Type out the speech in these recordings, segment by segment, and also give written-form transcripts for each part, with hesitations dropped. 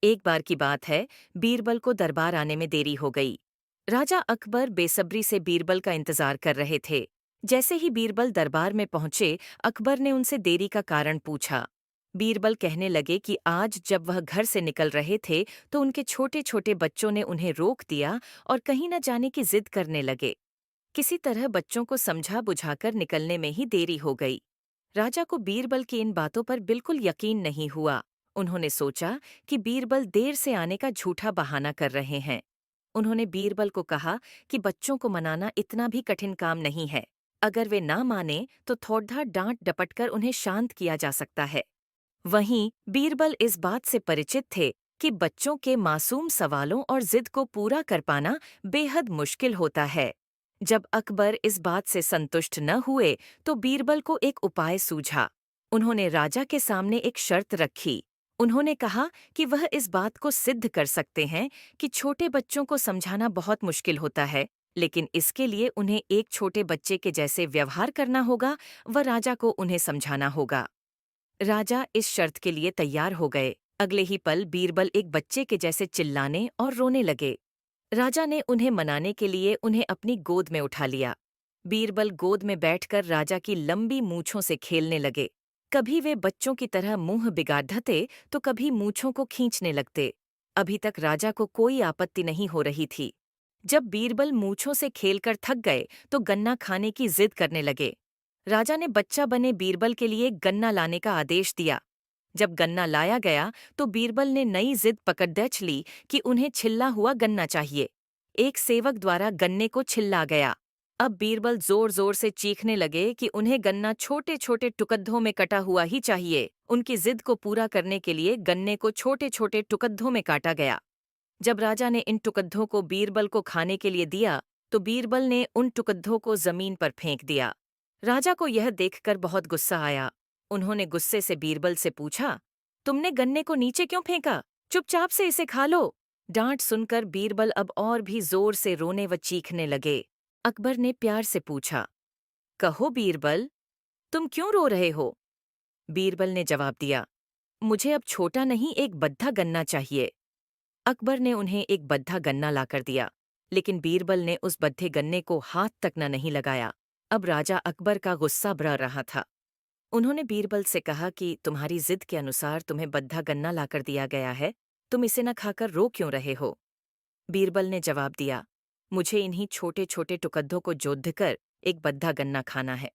एक बार की बात है, बीरबल को दरबार आने में देरी हो गई। राजा अकबर बेसब्री से बीरबल का इंतजार कर रहे थे। जैसे ही बीरबल दरबार में पहुंचे, अकबर ने उनसे देरी का कारण पूछा। बीरबल कहने लगे कि आज जब वह घर से निकल रहे थे तो उनके छोटे छोटे बच्चों ने उन्हें रोक दिया और कहीं न जाने की जिद करने लगे। किसी तरह बच्चों को समझा बुझाकर निकलने में ही देरी हो गई। राजा को बीरबल की इन बातों पर बिल्कुल यकीन नहीं हुआ। उन्होंने सोचा कि बीरबल देर से आने का झूठा बहाना कर रहे हैं। उन्होंने बीरबल को कहा कि बच्चों को मनाना इतना भी कठिन काम नहीं है। अगर वे ना माने तो थोड़ा डांट डपट कर उन्हें शांत किया जा सकता है। वहीं बीरबल इस बात से परिचित थे कि बच्चों के मासूम सवालों और जिद को पूरा कर पाना बेहद मुश्किल होता है। जब अकबर इस बात से संतुष्ट न हुए तो बीरबल को एक उपाय सूझा। उन्होंने राजा के सामने एक शर्त रखी। उन्होंने कहा कि वह इस बात को सिद्ध कर सकते हैं कि छोटे बच्चों को समझाना बहुत मुश्किल होता है, लेकिन इसके लिए उन्हें एक छोटे बच्चे के जैसे व्यवहार करना होगा व राजा को उन्हें समझाना होगा। राजा इस शर्त के लिए तैयार हो गए। अगले ही पल बीरबल एक बच्चे के जैसे चिल्लाने और रोने लगे। राजा ने उन्हें मनाने के लिए उन्हें अपनी गोद में उठा लिया। बीरबल गोद में बैठकर राजा की लंबी मूंछों से खेलने लगे। कभी वे बच्चों की तरह मुंह बिगाड़ते तो कभी मूंछों को खींचने लगते। अभी तक राजा को कोई आपत्ति नहीं हो रही थी। जब बीरबल मूंछों से खेलकर थक गए तो गन्ना खाने की जिद करने लगे। राजा ने बच्चा बने बीरबल के लिए गन्ना लाने का आदेश दिया। जब गन्ना लाया गया तो बीरबल ने नई जिद पकड़ ली कि उन्हें छिला हुआ गन्ना चाहिए। एक सेवक द्वारा गन्ने को छिल्ला गया। अब बीरबल जोर जोर से चीखने लगे कि उन्हें गन्ना छोटे छोटे टुकड़ों में कटा हुआ ही चाहिए। उनकी जिद को पूरा करने के लिए गन्ने को छोटे छोटे टुकड़ों में काटा गया। जब राजा ने इन टुकड़ों को बीरबल को खाने के लिए दिया तो बीरबल ने उन टुकड़ों को जमीन पर फेंक दिया। राजा को यह देखकर बहुत गुस्सा आया। उन्होंने गुस्से से बीरबल से पूछा, तुमने गन्ने को नीचे क्यों फेंका? चुपचाप से इसे खा लो। डांट सुनकर बीरबल अब और भी जोर से रोने व चीखने लगे। अकबर ने प्यार से पूछा, कहो बीरबल, तुम क्यों रो रहे हो? बीरबल ने जवाब दिया, मुझे अब छोटा नहीं एक बद्धा गन्ना चाहिए। अकबर ने उन्हें एक बद्धा गन्ना लाकर दिया, लेकिन बीरबल ने उस बद्धे गन्ने को हाथ तक न नहीं लगाया। अब राजा अकबर का गुस्सा बढ़ रहा था। उन्होंने बीरबल से कहा कि तुम्हारी जिद के अनुसार तुम्हें बद्धा गन्ना लाकर दिया गया है, तुम इसे न खाकर रो क्यों रहे हो? बीरबल ने जवाब दिया, मुझे इन्हीं छोटे छोटे टुकड़ों को जोतकर एक बद्धा गन्ना खाना है।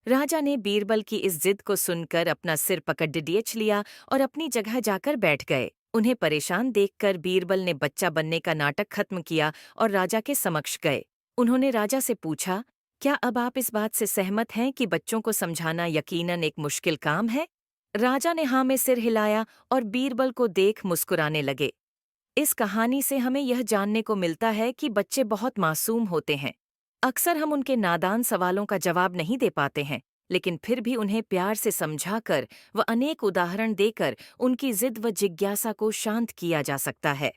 राजा ने बीरबल की इस जिद को सुनकर अपना सिर पकड़ डिडीच लिया और अपनी जगह जाकर बैठ गए। उन्हें परेशान देखकर बीरबल ने बच्चा बनने का नाटक खत्म किया और राजा के समक्ष गए। उन्होंने राजा से पूछा, क्या अब आप इस बात से सहमत हैं कि बच्चों को समझाना यकीनन एक मुश्किल काम है? राजा ने हाँ में सिर हिलाया और बीरबल को देख मुस्कुराने लगे। इस कहानी से हमें यह जानने को मिलता है कि बच्चे बहुत मासूम होते हैं। अक्सर हम उनके नादान सवालों का जवाब नहीं दे पाते हैं, लेकिन फिर भी उन्हें प्यार से समझाकर व अनेक उदाहरण देकर उनकी जिद व जिज्ञासा को शांत किया जा सकता है।